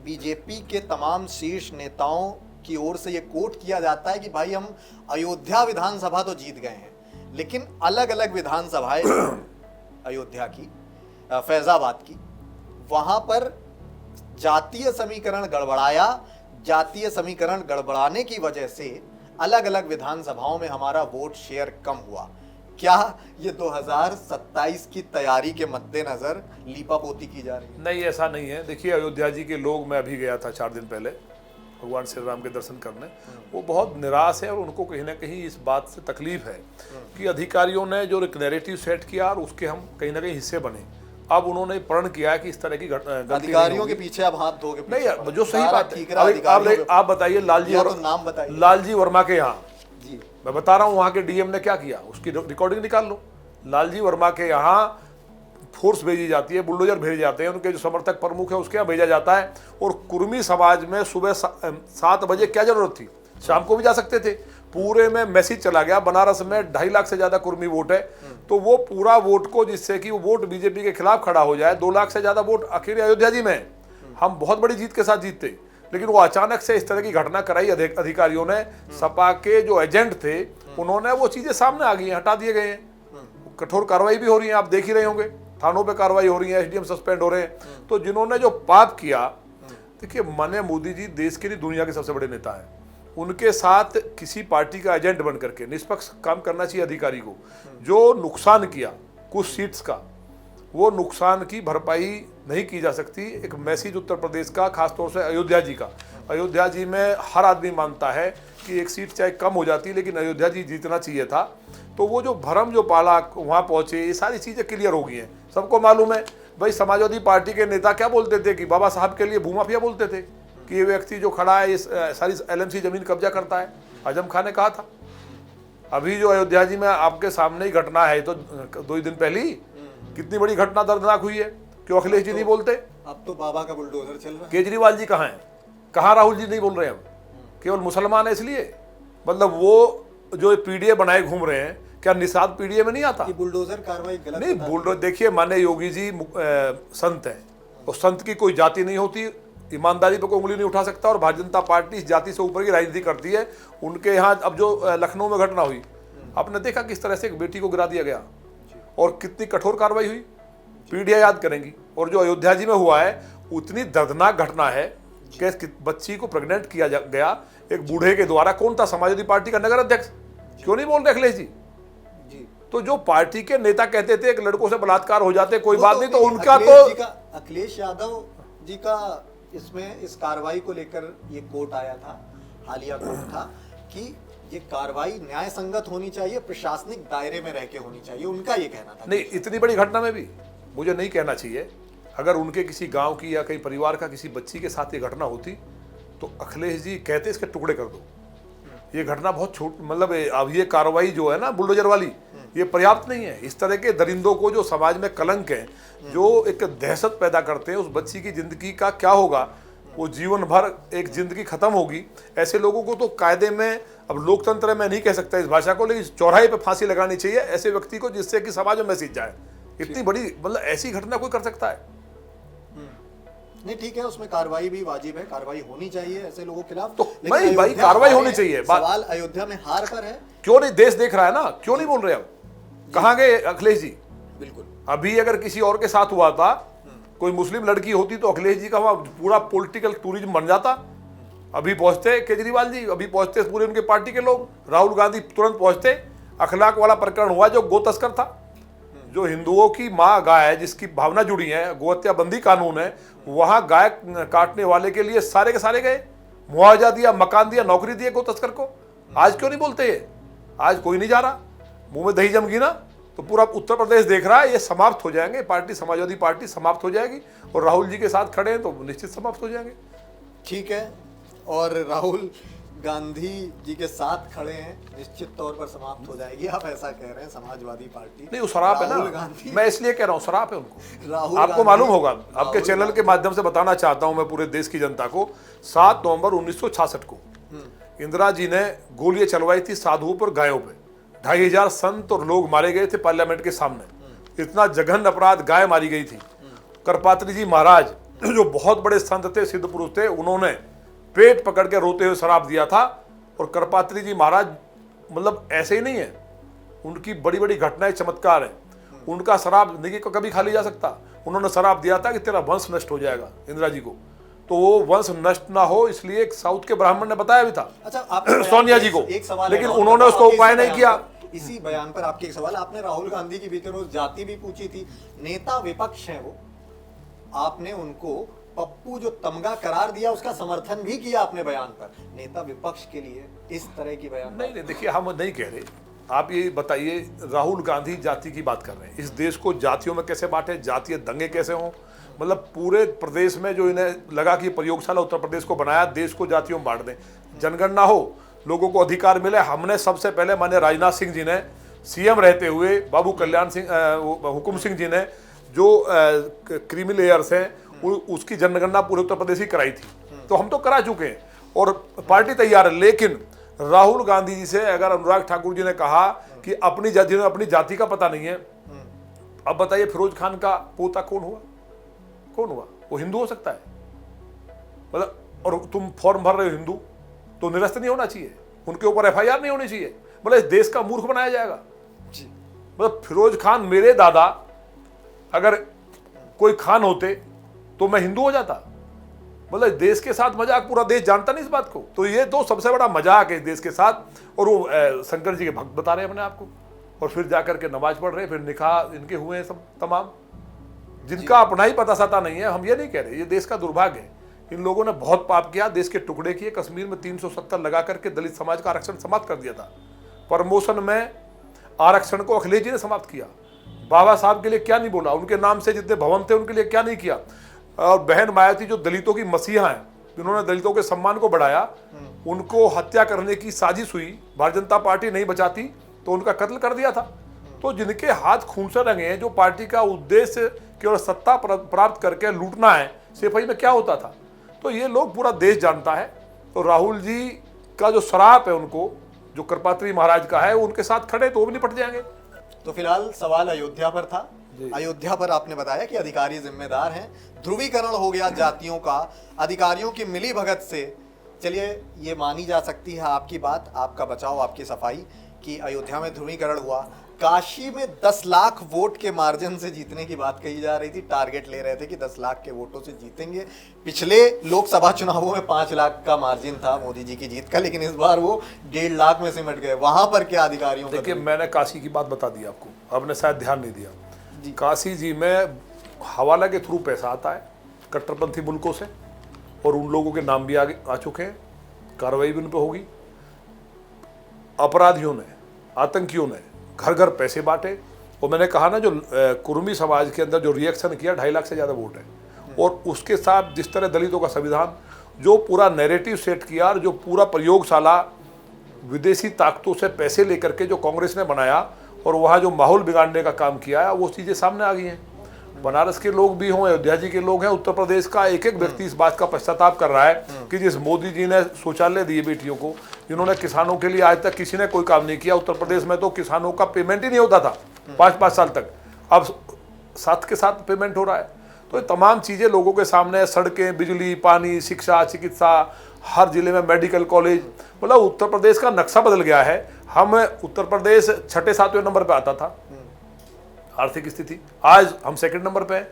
बीजेपी के तमाम शीर्ष नेताओं की ओर से ये कोट किया जाता है कि भाई हम अयोध्या विधानसभा तो जीत गए हैं, लेकिन अलग अलग विधानसभाएं अयोध्या की, फैजाबाद की, वहां पर जातीय समीकरण गड़बड़ाया। जातीय समीकरण गड़बड़ाने की वजह से अलग अलग विधानसभाओं में हमारा वोट शेयर कम हुआ। क्या ये 2027 की तैयारी के मद्देनजर लीपापोती की जा रही है? नहीं, ऐसा नहीं है। देखिए अयोध्या जी के लोग, मैं अभी गया था 4 दिन पहले भगवान श्री राम के दर्शन करने, वो बहुत निराश है और उनको कहीं ना कहीं इस बात से तकलीफ है कि अधिकारियों ने जो एक नैरेटिव सेट किया और उसके हम कहीं ना कहीं हिस्से बने। अब उन्होंने प्रण किया कि इस तरह की अधिकारियों के पीछे अब हाथ धोगे? नहीं, जो सही बात है। आप बताइए लालजी वर्मा के यहाँ, मैं बता रहा हूँ वहाँ के डीएम ने क्या किया, उसकी रिकॉर्डिंग निकाल लो। लालजी वर्मा के यहाँ फोर्स भेजी जाती है, बुलडोजर भेजे जाते हैं, उनके जो समर्थक प्रमुख है उसके यहाँ भेजा जाता है। और कुर्मी समाज में सुबह 7 बजे क्या जरूरत थी, शाम को भी जा सकते थे। पूरे में मैसेज चला गया, बनारस में 2.5 लाख से ज्यादा कुर्मी वोट है, तो वो पूरा वोट को, जिससे कि वो वोट बीजेपी के खिलाफ खड़ा हो जाए, 2 लाख से ज्यादा वोट अकेले अयोध्या जी में हम बहुत बड़ी जीत के साथ जीतते। लेकिन वो अचानक से इस तरह की घटना कराई अधिकारियों ने। सपा के जो एजेंट थे उन्होंने, वो चीजें सामने आ गई हैं, हटा दिए गए हैं। कठोर कार्रवाई भी हो रही है, आप देख ही रहे होंगे, थानों पे कार्रवाई हो रही है, एसडीएम सस्पेंड हो रहे हैं। तो जिन्होंने जो पाप किया, देखिए माननीय मोदी जी देश के लिए दुनिया के सबसे बड़े नेता हैं, उनके साथ किसी पार्टी का एजेंट बन करके निष्पक्ष काम करना चाहिए अधिकारी को। जो नुकसान किया कुछ सीट्स का, वो नुकसान की भरपाई नहीं की जा सकती। एक मैसेज उत्तर प्रदेश का, खासतौर से अयोध्या जी का, अयोध्या जी में हर आदमी मानता है कि एक सीट चाहे कम हो जाती, लेकिन अयोध्या जी जीतना चाहिए था। तो वो जो भरम जो पाला वहाँ पहुँचे, ये सारी चीज़ें क्लियर हो गई हैं, सबको मालूम है। भाई समाजवादी पार्टी के नेता क्या बोलते थे कि बाबा साहब के लिए भूमाफिया बोलते थे कि ये व्यक्ति जो खड़ा है ये सारी एलएमसी जमीन कब्जा करता है। आजम खान ने कहा था। अभी जो अयोध्या जी में आपके सामने ही घटना है, तो 2 दिन पहले ही कितनी बड़ी घटना दर्दनाक हुई है, क्यों अखिलेश जी नहीं बोलते? अब तो बाबा का बुलडोजर चल रहा है। केजरीवाल जी कहाँ हैं? कहाँ राहुल जी नहीं बोल रहे हैं? केवल मुसलमान है इसलिए? मतलब वो जो पीडीए बनाए घूम रहे हैं, क्या निषाद पीडीए में नहीं आता? ये बुलडोजर कार्रवाई गलत नहीं, बुलडोजर देखिए, माने योगी जी संत हैं, और संत की कोई जाति नहीं होती, ईमानदारी पर कोई उंगली नहीं उठा सकता, और भारतीय जनता पार्टी इस जाति से ऊपर की राजनीति करती है। उनके यहाँ अब जो लखनऊ में घटना हुई, आपने देखा किस तरह से एक बेटी को गिरा दिया गया और कितनी कठोर कार्रवाई हुई, पीढ़ियां याद करेंगी। और जो अयोध्या जी में हुआ है, उतनी दर्दनाक घटना है कि बच्ची को प्रेग्नेंट किया गया एक बूढ़े के द्वारा। कौन था? समाजवादी पार्टी का नगर अध्यक्ष। क्यों नहीं बोल रहे अखिलेश जी? तो जो पार्टी के नेता कहते थे एक लड़कों से बलात्कार हो जाते, कोई बात नहीं, तो उनका तो अखिलेश यादव जी का इसमें इस कार्रवाई को लेकर ये कोर्ट आया था, हालिया कोर्ट था कि ये कार्रवाई न्याय संगत होनी चाहिए, प्रशासनिक दायरे में रह के होनी चाहिए, उनका ये कहना था। नहीं, इतनी बड़ी घटना में भी मुझे नहीं कहना चाहिए। अगर उनके किसी गांव की या कहीं परिवार का किसी बच्ची के साथ ये घटना होती तो अखिलेश जी कहते इसके टुकड़े कर दो। ये घटना बहुत छोट, मतलब अब ये कार्रवाई जो है ना बुलडोजर वाली, ये पर्याप्त नहीं है। इस तरह के दरिंदों को, जो समाज में कलंक है, जो एक दहशत पैदा करते हैं, उस बच्ची की जिंदगी का क्या होगा, वो जीवन भर एक जिंदगी खत्म होगी। ऐसे लोगों को तो कायदे में, अब लोकतंत्र में नहीं कह सकता इस भाषा को, लेकिन चौराहे पे फांसी लगानी चाहिए ऐसे व्यक्ति को, जिससे कि समाज में मैसेज जाए। इतनी बड़ी, मतलब ऐसी घटना कोई कर सकता है? नहीं, ठीक है, उसमें कार्रवाई भी वाजिब है, कार्रवाई होनी चाहिए ऐसे लोगों के खिलाफ। तो भाई कार्रवाई होनी चाहिए। सवाल अयोध्या में हार पर है। क्यों नहीं? देश देख रहा है ना, क्यों नहीं बोल रहे? अब कहाँ गए अखिलेश जी? बिल्कुल। अभी अगर किसी और के साथ हुआ था, कोई मुस्लिम लड़की होती, तो अखिलेश जी का वहां पूरा पॉलिटिकल टूरिज्म बन जाता। अभी पहुंचते केजरीवाल जी, अभी पहुंचते पूरे उनके पार्टी के लोग, राहुल गांधी तुरंत पहुंचते। अखलाक वाला प्रकरण हुआ जो गो तस्कर था, जो हिंदुओं की माँ गाय है, जिसकी भावना जुड़ी है, गोहत्या बंदी कानून है, वहां गाय काटने वाले के लिए सारे के सारे गए, मुआवजा दिया, मकान दिया, नौकरी दिए गो तस्कर को। आज क्यों नहीं बोलते? ये आज कोई नहीं जा रहा, मुंह में दही जम गई ना, तो पूरा उत्तर प्रदेश देख रहा है। ये समाप्त हो जाएंगे, पार्टी समाजवादी पार्टी समाप्त हो जाएगी, और राहुल जी के साथ खड़े हैं तो निश्चित समाप्त हो जाएंगे। ठीक है, और राहुल गांधी जी के साथ खड़े हैं, निश्चित तौर पर समाप्त हो जाएगी। आप ऐसा कह रहे हैं, समाजवादी पार्टी नहीं, वो शराब है ना, मैं इसलिए कह रहा हूँ शराब है उनको। राहुल आपको मालूम होगा, आपके चैनल के माध्यम से बताना चाहता हूं मैं पूरे देश की जनता को, 7 नवंबर 1966 को इंदिरा जी ने गोलियां चलवाई थी साधुओं पर, गायों पे। 2500 संत और लोग मारे गए थे पार्लियामेंट के सामने। इतना जघन्य अपराध, गाय मारी गई थी। करपात्री जी महाराज जो बहुत बड़े संत थे, सिद्ध पुरुष थे, उन्होंने पेट पकड़ के रोते हुए शराब दिया था। और करपात्री जी महाराज मतलब ऐसे ही नहीं है, उनकी बड़ी बड़ी घटनाएं चमत्कार है। उनका शराब जिंदगी को कभी खाली जा सकता। उन्होंने शराब दिया था कि तेरा वंश नष्ट हो जाएगा, इंदिरा जी को, तो वो वंश नष्ट ना हो इसलिए एक साउथ के ब्राह्मण ने बताया भी था। अच्छा, सोनिया जी को, एक सवाल, लेकिन उन्होंने उसको उपाय नहीं किया। इसी बयान पर आपके एक सवाल, आपने राहुल गांधी की बीते रोज जाति भी पूछी थी, नेता विपक्ष है वो, आपने उनको पप्पू जो तमगा करार दिया उसका समर्थन भी किया आपने बयान पर। नेता विपक्ष के लिए इस तरह की बयान नहीं, देखिए हम नहीं कह रहे, आप ये बताइए, राहुल गांधी जाति की बात कर रहे हैं। इस देश को जातियों में कैसे बांटे, जातीय दंगे कैसे हों, मतलब पूरे प्रदेश में जो इन्हें लगा कि प्रयोगशाला उत्तर प्रदेश को बनाया, देश को जातियों में बांट दें, जनगणना हो, लोगों को अधिकार मिले। हमने सबसे पहले माननीय राजनाथ सिंह जी ने सीएम रहते हुए, बाबू कल्याण सिंह, हुकुम सिंह जी ने जो क्रीमी लेयर्स हैं उसकी जनगणना पूरे उत्तर प्रदेश की कराई थी, तो हम तो करा चुके हैं और पार्टी तैयार है। लेकिन राहुल गांधी जी से अगर अनुराग ठाकुर जी ने कहा कि अपनी जाति का पता नहीं है, अब बताइए फिरोज खान का पोता कौन हुआ? कौन हुआ? वो हिंदू हो सकता है? मतलब, और तुम फॉर्म भर रहे हो हिंदू, तो निरस्त नहीं होना चाहिए, उनके ऊपर एफआईआर नहीं होनी चाहिए, मतलब इस देश का मूर्ख बनाया जाएगा। मतलब फिरोज खान मेरे दादा अगर कोई खान होते तो मैं हिंदू हो जाता। मतलब देश के साथ मजाक पूरा देश जानता नहीं इस बात को, तो ये तो सबसे बड़ा मजाक है देश के साथ। और वो शंकर जी के भक्त बता रहे हैं अपने आप को, और फिर जाकर के नमाज पढ़ रहे, फिर निकाह इनके हुए हैं सब तमाम, जिनका अपना ही पता सता नहीं है। हम ये नहीं कह रहे, ये देश का दुर्भाग्य है। इन लोगों ने बहुत पाप किया, देश के टुकड़े किए। कश्मीर में 370 लगा करके दलित समाज का आरक्षण समाप्त कर दिया था। प्रमोशन में आरक्षण को अखिलेश जी ने समाप्त किया। बाबा साहब के लिए क्या नहीं बोला, उनके नाम से जितने भवन थे उनके लिए क्या नहीं किया। और बहन मायावती जो दलितों की मसीहा हैं, जिन्होंने दलितों के सम्मान को बढ़ाया, उनको हत्या करने की साजिश हुई, भारतीय जनता पार्टी नहीं बचाती तो उनका कत्ल कर दिया था। तो जिनके हाथ खून से रंगे हैं, जो पार्टी का उद्देश्य केवल सत्ता प्राप्त करके लूटना है, सिपाही में क्या होता था, तो ये लोग पूरा देश जानता है। तो राहुल जी का जो श्राप है उनको, जो कृपात्री महाराज का है, उनके साथ खड़े तो वो भी निपट जाएंगे। तो फिलहाल सवाल अयोध्या पर था। अयोध्या पर आपने बताया कि अधिकारी जिम्मेदार हैं, ध्रुवीकरण हो गया जातियों का अधिकारियों की मिलीभगत से। चलिए, ये मानी जा सकती है आपकी बात, आपका बचाव, आपकी सफाई कि अयोध्या में ध्रुवीकरण हुआ। काशी में 10 लाख वोट के मार्जिन से जीतने की बात कही जा रही थी, टारगेट ले रहे थे कि 10 लाख के वोटों से जीतेंगे। पिछले लोकसभा चुनावों में 5 लाख का मार्जिन था मोदी जी की जीत का, लेकिन इस बार वो 1.5 लाख में सिमट गए। वहां पर क्या अधिकारियों का? देखिए, मैंने काशी की बात बता दी आपको, आपने शायद ध्यान नहीं दिया। काशी जी में हवाला के थ्रू पैसा आता है कट्टरपंथी मुल्कों से, और उन लोगों के नाम भी आगे आ चुके हैं, कार्रवाई भी उन पर होगी। अपराधियों ने, आतंकियों ने घर घर पैसे बांटे, और मैंने कहा ना, जो कुर्मी समाज के अंदर जो रिएक्शन किया, 2.5 लाख से ज़्यादा वोट है। और उसके साथ जिस तरह दलितों का संविधान, जो पूरा नैरेटिव सेट किया, और जो पूरा प्रयोगशाला विदेशी ताकतों से पैसे लेकर के जो कांग्रेस ने बनाया और वहाँ जो माहौल बिगाड़ने का काम किया, वो चीज़ें सामने आ गई हैं। बनारस के लोग भी हों, अयोध्या जी के लोग हैं, उत्तर प्रदेश का एक एक व्यक्ति इस बात का पश्चाताप कर रहा है कि जिस मोदी जी ने शौचालय दिए बेटियों को, जिन्होंने किसानों के लिए आज तक किसी ने कोई काम नहीं किया। उत्तर प्रदेश में तो किसानों का पेमेंट ही नहीं होता था 5-5 साल तक, अब साथ के साथ पेमेंट हो रहा है। तो ये तमाम चीज़ें लोगों के सामने, सड़कें, बिजली, पानी, शिक्षा, चिकित्सा, हर जिले में मेडिकल कॉलेज, मतलब उत्तर प्रदेश का नक्शा बदल गया है। हम उत्तर प्रदेश 6-7वें नंबर पे आता था आर्थिक स्थिति, आज हम 2nd नंबर पे हैं,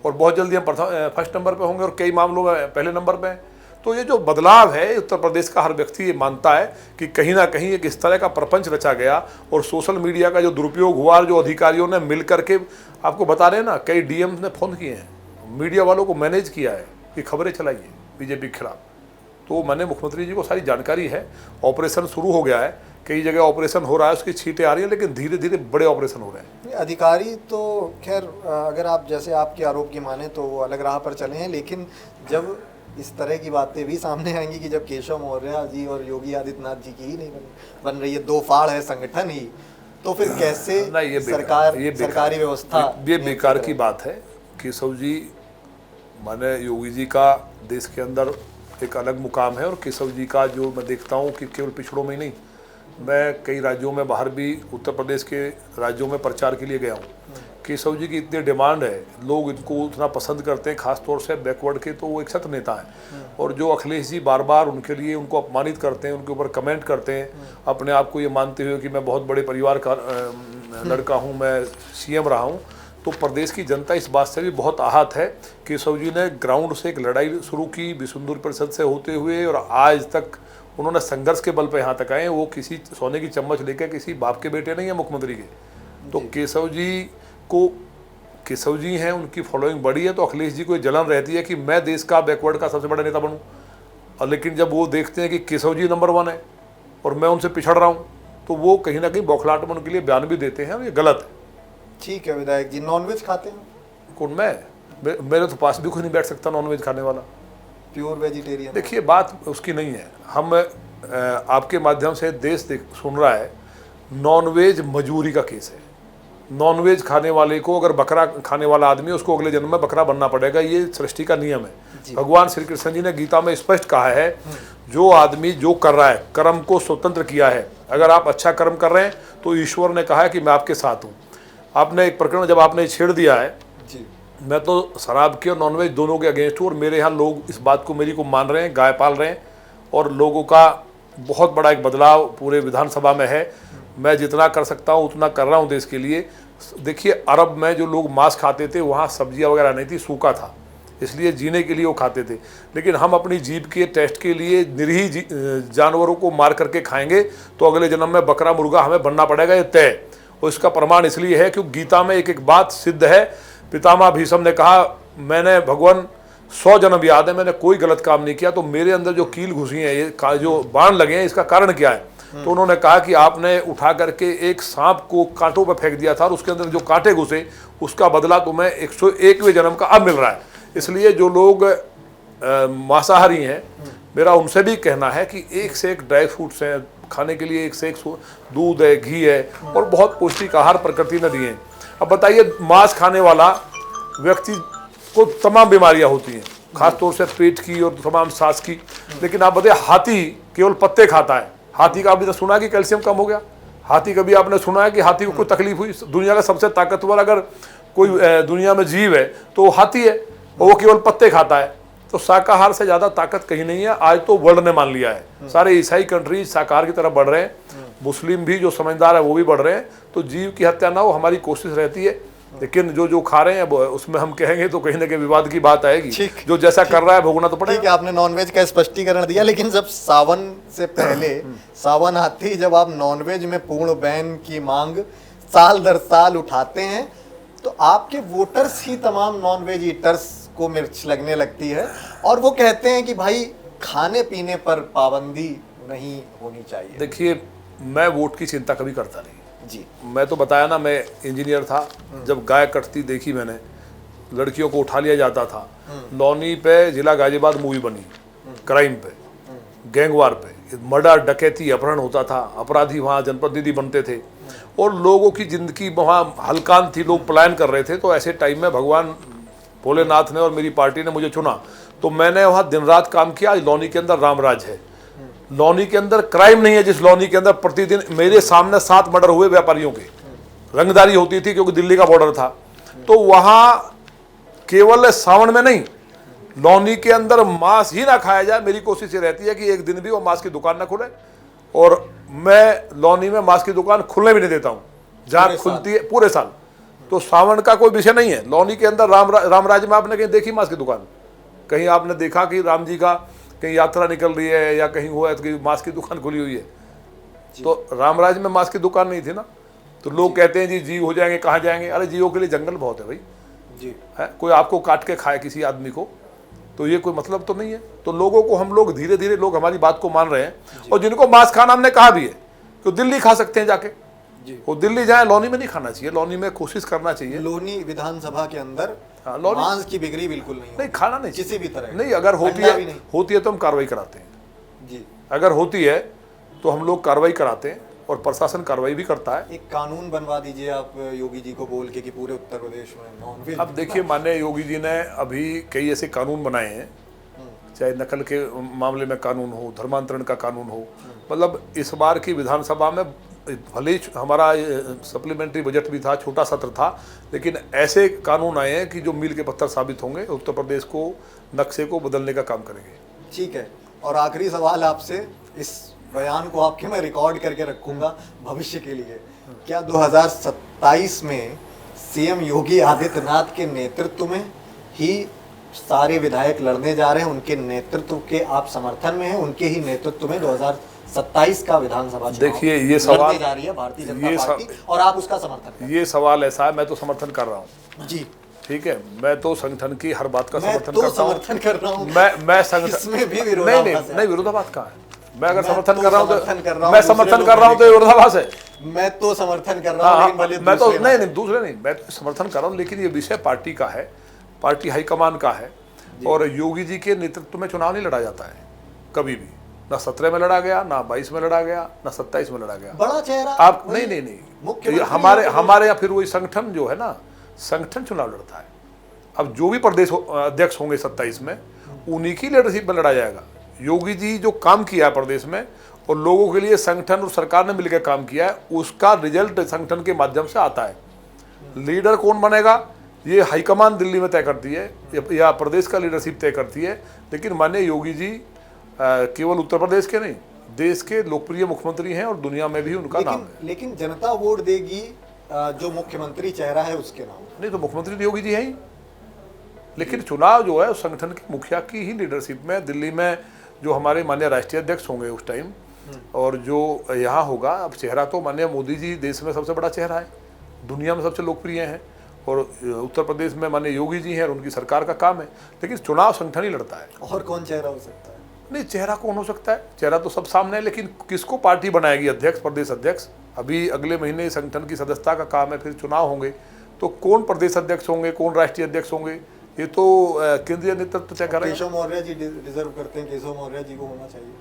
और बहुत जल्दी हम फर्स्ट नंबर पे होंगे, और कई मामलों में पहले नंबर पे हैं। तो ये जो बदलाव है, उत्तर प्रदेश का हर व्यक्ति ये मानता है कि कहीं ना कहीं एक इस तरह का प्रपंच रचा गया, और सोशल मीडिया का जो दुरुपयोग हुआ, जो अधिकारियों ने मिल करके, आपको बता रहे हैं ना, कई डीएम ने फोन किए हैं, मीडिया वालों को मैनेज किया है कि खबरें चलाइए बीजेपी के खिलाफ। तो मैंने मुख्यमंत्री जी को सारी जानकारी है, ऑपरेशन शुरू हो गया है, कई जगह ऑपरेशन हो रहा है, उसकी छींटें आ रही हैं, लेकिन धीरे धीरे बड़े ऑपरेशन हो रहे हैं। अधिकारी तो खैर, अगर आप जैसे आपके आरोप की माने तो वो अलग राह पर चले हैं, लेकिन जब इस तरह की बातें भी सामने आएंगी कि जब केशव मौर्य जी और योगी आदित्यनाथ जी की ही नहीं बन रही है, 2 फाड़ है संगठन ही, तो फिर कैसे सरकारी व्यवस्था? ये बेकार की बात है। केशव जी, माने योगी जी का देश के अंदर एक अलग मुकाम है, और केशव जी का जो मैं देखता हूँ कि केवल पिछड़ों में ही नहीं, मैं कई राज्यों में, बाहर भी उत्तर प्रदेश के राज्यों में प्रचार के लिए गया हूँ। केशव जी की इतनी डिमांड है, लोग इनको उतना पसंद करते हैं, खासतौर से बैकवर्ड के, तो वो एक सत्य नेता हैं। और जो अखिलेश जी बार बार उनके लिए, उनको अपमानित करते हैं, उनके ऊपर कमेंट करते हैं, अपने आप को ये मानते हुए कि मैं बहुत बड़े परिवार का लड़का हूँ, मैं सीएम रहा हूँ, तो प्रदेश की जनता इस बात से भी बहुत आहत है। केशव जी ने ग्राउंड से एक लड़ाई शुरू की, विश्व हिंदू परिषद से होते हुए, और आज तक उन्होंने संघर्ष के बल पर यहाँ तक आए। वो किसी सोने की चम्मच लेकर किसी बाप के बेटे नहीं है मुख्यमंत्री के। तो केशव जी हैं, उनकी फॉलोइंग बड़ी है, तो अखिलेश जी को जलन रहती है कि मैं देश का बैकवर्ड का सबसे बड़ा नेता बनूं। और लेकिन जब वो देखते हैं कि केशव जी नंबर 1 है और मैं उनसे पिछड़ रहा हूँ, तो वो कहीं ना कहीं बौखलाहट में उनके लिए बयान भी देते हैं, और ये गलत है। ठीक है विधायक जी, नॉनवेज खाते हैं? कौन? मेरे तो पास भी कोई नहीं बैठ सकता नॉनवेज खाने वाला। Pure vegetarian? देखिए, बात उसकी नहीं है। हम आपके माध्यम से देश सुन रहा है, नॉनवेज मजबूरी का केस है। नॉनवेज खाने वाले को, अगर बकरा खाने वाला आदमी, उसको अगले जन्म में बकरा बनना पड़ेगा, ये सृष्टि का नियम है। भगवान श्री कृष्ण जी ने गीता में स्पष्ट कहा है, जो आदमी जो कर रहा है, कर्म को स्वतंत्र किया है। अगर आप अच्छा कर्म कर रहे हैं तो ईश्वर ने कहा है कि मैं आपके साथ हूँ। आपने एक प्रकरण जब आपने छेड़ दिया है जी, मैं तो शराब के और नॉनवेज दोनों के अगेंस्ट हूँ, और मेरे यहाँ लोग इस बात को मेरी को मान रहे हैं, गाय पाल रहे हैं, और लोगों का बहुत बड़ा एक बदलाव पूरे विधानसभा में है। मैं जितना कर सकता हूँ उतना कर रहा हूँ देश के लिए। देखिए, अरब में जो लोग मांस खाते थे, वहाँ सब्जियाँ वगैरह नहीं थी, सूखा था, इसलिए जीने के लिए वो खाते थे। लेकिन हम अपनी जीभ के टेस्ट के लिए निरीह जानवरों को मार करके खाएंगे, तो अगले जन्म में बकरा मुर्गा हमें बनना पड़ेगा, ये तय। और इसका प्रमाण इसलिए है क्योंकि गीता में एक एक बात सिद्ध है। पितामह भीष्म ने कहा, मैंने भगवान 100 जन्म याद है, मैंने कोई गलत काम नहीं किया, तो मेरे अंदर जो कील घुसी है, ये जो बाण लगे हैं, इसका कारण क्या है? तो उन्होंने कहा कि आपने उठा करके एक सांप को कांटों पर फेंक दिया था, और उसके अंदर जो कांटे घुसे, उसका बदला तुम्हें 101वें जन्म का अब मिल रहा है। इसलिए जो लोग मांसाहारी हैं, मेरा उनसे भी कहना है कि एक से एक ड्राई फ्रूट्स हैं खाने के लिए, एक से एक दूध है, घी है और बहुत पौष्टिक आहार प्रकृति ने दिए हैं। अब बताइए, मांस खाने वाला व्यक्ति को तमाम बीमारियां होती हैं, खासतौर से पेट की और तमाम सांस की। लेकिन आप बताइए, हाथी केवल पत्ते खाता है। हाथी का अभी तो सुना कि कैल्शियम कम हो गया? हाथी कभी आपने सुना है कि हाथी को कोई तकलीफ हुई? दुनिया का सबसे ताकतवर अगर कोई दुनिया में जीव है तो वो हाथी है, और वो केवल पत्ते खाता है। तो शाकाहार से ज़्यादा ताकत कहीं नहीं है। आज तो वर्ल्ड ने मान लिया है, सारे ईसाई कंट्रीज शाकाहार की तरफ बढ़ रहे हैं, मुस्लिम भी जो समझदार है वो भी बढ़ रहे हैं। तो जीव की हत्या ना हो, हमारी कोशिश रहती है। लेकिन जो खा रहे हैं उसमें हम कहेंगे तो कहीं ना कहीं विवाद की बात आएगी। जो जैसा कर रहा है भोगना तो पड़ेगा। ठीक है, आपने नॉनवेज का स्पष्टीकरण दिया, लेकिन जब सावन से पहले सावन आती, जब आप नॉनवेज में पूर्ण बैन की मांग साल दर साल उठाते हैं, तो आपके वोटर्स ही तमाम नॉनवेज ईटर्स को मिर्च लगने लगती है और वो कहते हैं कि भाई खाने पीने पर पाबंदी नहीं होनी चाहिए। देखिए, मैं वोट की चिंता कभी करता नहीं जी। मैं तो बताया ना, मैं इंजीनियर था। जब गाय कटती देखी मैंने, लड़कियों को उठा लिया जाता था। लौनी पे जिला गाजियाबाद मूवी बनी, क्राइम पे, गैंगवार पे, मर्डर, डकैती, अपहरण होता था। अपराधी वहाँ जनप्रतिनिधि बनते थे और लोगों की जिंदगी वहाँ हलकान थी, लोग पलायन कर रहे थे। तो ऐसे टाइम में भगवान भोलेनाथ ने और मेरी पार्टी ने मुझे चुना, तो मैंने वहाँ दिन रात काम किया। आज लौनी के अंदर रामराज है। लौनी के अंदर क्राइम नहीं है जिस लौनी के अंदर प्रतिदिन मेरे सामने 7 मर्डर हुए व्यापारियों के। रंगदारी होती थी क्योंकि दिल्ली का बॉर्डर था। तो वहाँ केवल सावन में नहीं, लौनी के अंदर मांस ही ना खाया जाए। मेरी कोशिश ये रहती है कि एक दिन भी वो मांस की दुकान ना खुले, और मैं लौनी में मांस की दुकान खुलने भी नहीं देता हूँ। जहाँ खुलती है पूरे साल। तो सावन का कोई विषय नहीं है। लौनी के अंदर रामराज में आपने कहीं देखी मांस की दुकान? कहीं आपने देखा कि राम जी का कहीं यात्रा निकल रही है या कहीं हुआ है तो मांस की दुकान खुली हुई है? तो रामराज में मांस की दुकान नहीं थी ना। तो लोग कहते हैं जी जीव हो जाएंगे, कहाँ जाएंगे? अरे जीवों के लिए जंगल बहुत है भाई जी। है कोई आपको काट के खाए किसी आदमी को, तो ये कोई मतलब तो नहीं है। तो लोगों को हम लोग धीरे धीरे लोग हमारी बात को मान रहे हैं। और जिनको मांस खाना हमने कहा भी है तो दिल्ली खा सकते हैं जाके, वो दिल्ली जाए। लौनी में नहीं खाना चाहिए, लौनी में कोशिश करना चाहिए। लोनी विधानसभा के अंदर लौनी मांस की बिक्री बिल्कुल नहीं खाना नहीं किसी भी तरह नहीं। अगर होती है तो हम कार्रवाई कराते हैं जी। अगर होती है तो हम लोग कार्रवाई कराते हैं और प्रशासन कार्रवाई भी करता है। एक कानून बनवा दीजिए आप योगी जी को बोल के कि पूरे उत्तर प्रदेश में नॉनवेज। अब देखिए, माननीय योगी जी ने अभी कई ऐसे कानून बनाए हैं, चाहे नकल के मामले में कानून हो, धर्मांतरण का कानून हो। मतलब इस बार की विधानसभा में भले ही हमारा सप्लीमेंट्री बजट भी था, छोटा सत्र था, लेकिन ऐसे कानून आए हैं कि जो मील के पत्थर साबित होंगे, उत्तर प्रदेश को नक्शे को बदलने का काम करेंगे। ठीक है, और आखिरी सवाल आपसे, इस बयान को आपके मैं रिकॉर्ड करके रखूंगा भविष्य के लिए। क्या 2027 में सीएम योगी आदित्यनाथ के नेतृत्व में ही सारे विधायक लड़ने जा रहे हैं? उनके नेतृत्व के आप समर्थन में हैं? उनके ही नेतृत्व में 2027 का विधानसभा चुनाव देखिए, ये सवाल जा रही है भारतीय जनता पार्टी, और आप उसका समर्थन करें? ये सवाल ऐसा है, मैं तो समर्थन कर रहा हूँ जी। ठीक है, मैं तो संगठन की हर बात का समर्थन तो करता हूँ। समर्थन कर रहा हूँ मैं संगठन इसमें भी विरोधाभास है। नहीं विरोधाभास कहाँ है? मैं अगर समर्थन कर रहा हूँ तो मैं समर्थन कर रहा हूँ तो विरोधाभास है। मैं तो समर्थन कर रहा हूँ, मैं तो नहीं दूसरे नहीं, मैं समर्थन कर रहा हूँ। लेकिन ये विषय पार्टी का है, पार्टी हाईकमान का है, और योगी जी के नेतृत्व में चुनाव नहीं लड़ा जाता है कभी भी। ना 17 में लड़ा गया, ना 22 में लड़ा गया, ना 27 में लड़ा गया। बड़ा चेहरा आप नहीं हमारे यहाँ फिर वही संगठन जो है ना, संगठन चुनाव लड़ता है। अब जो भी प्रदेश अध्यक्ष होंगे 27 में, उन्हीं की लीडरशिप में लड़ा जाएगा। योगी जी जो काम किया है प्रदेश में और लोगों के लिए संगठन और सरकार ने मिलकर काम किया है, उसका रिजल्ट संगठन के माध्यम से आता है। लीडर कौन बनेगा ये हाईकमान दिल्ली में तय करती है या प्रदेश का लीडरशिप तय करती है। लेकिन माननीय योगी जी केवल उत्तर प्रदेश के नहीं, देश के लोकप्रिय मुख्यमंत्री हैं और दुनिया में भी उनका नाम है। लेकिन जनता वोट देगी जो मुख्यमंत्री चेहरा है उसके नाम। नहीं तो मुख्यमंत्री तो योगी जी है ही, लेकिन चुनाव जो है संगठन के मुखिया की ही लीडरशिप में, दिल्ली में जो हमारे माननीय राष्ट्रीय अध्यक्ष होंगे उस टाइम, और जो यहाँ होगा। अब चेहरा तो माननीय मोदी जी देश में सबसे बड़ा चेहरा है, दुनिया में सबसे लोकप्रिय हैं, और उत्तर प्रदेश में माननीय योगी जी हैं और उनकी सरकार का काम है। लेकिन चुनाव संगठन ही लड़ता है। और कौन चेहरा हो सकता है? नहीं, चेहरा कौन हो सकता है? चेहरा तो सब सामने है, लेकिन किसको पार्टी बनाएगी अध्यक्ष, प्रदेश अध्यक्ष? अभी अगले महीने संगठन की सदस्यता का काम है, फिर चुनाव होंगे, तो कौन प्रदेश अध्यक्ष होंगे, कौन राष्ट्रीय अध्यक्ष होंगे, ये तो केंद्रीय नेतृत्व तय करेगा। केशव मौर्य जी डिजर्व करते हैं, केशव मौर्य जी को होना चाहिए।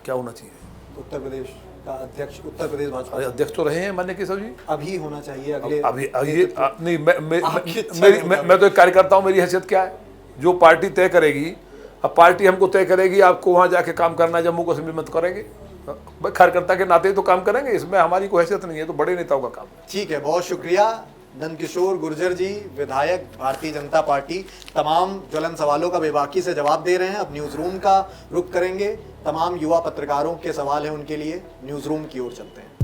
क्या होना चाहिए? उत्तर प्रदेश का अध्यक्ष, उत्तर प्रदेश भाजपा अरे अध्यक्ष तो रहे हैं माननीय केशव जी। अभी होना चाहिए अगले अभी ये नहीं, आपकी इच्छा मेरी है मैं तो एक कार्यकर्ता हूँ, मेरी हैसियत क्या है? जो पार्टी तय करेगी, अब पार्टी हमको तय करेगी आपको वहाँ जाके काम करना है, जम्मू कश्मीर में तो करेंगे भाई, कार्यकर्ता के नाते तो काम करेंगे, इसमें हमारी कोई हैसियत नहीं है, तो बड़े नेताओं का काम है। ठीक है, बहुत शुक्रिया नंदकिशोर गुर्जर जी, विधायक भारतीय जनता पार्टी। तमाम ज्वलन सवालों का बेबाकी से जवाब दे रहे हैं। अब न्यूज रूम का रुख करेंगे। तमाम युवा पत्रकारों के सवाल हैं, उनके लिए न्यूज रूम की ओर चलते हैं।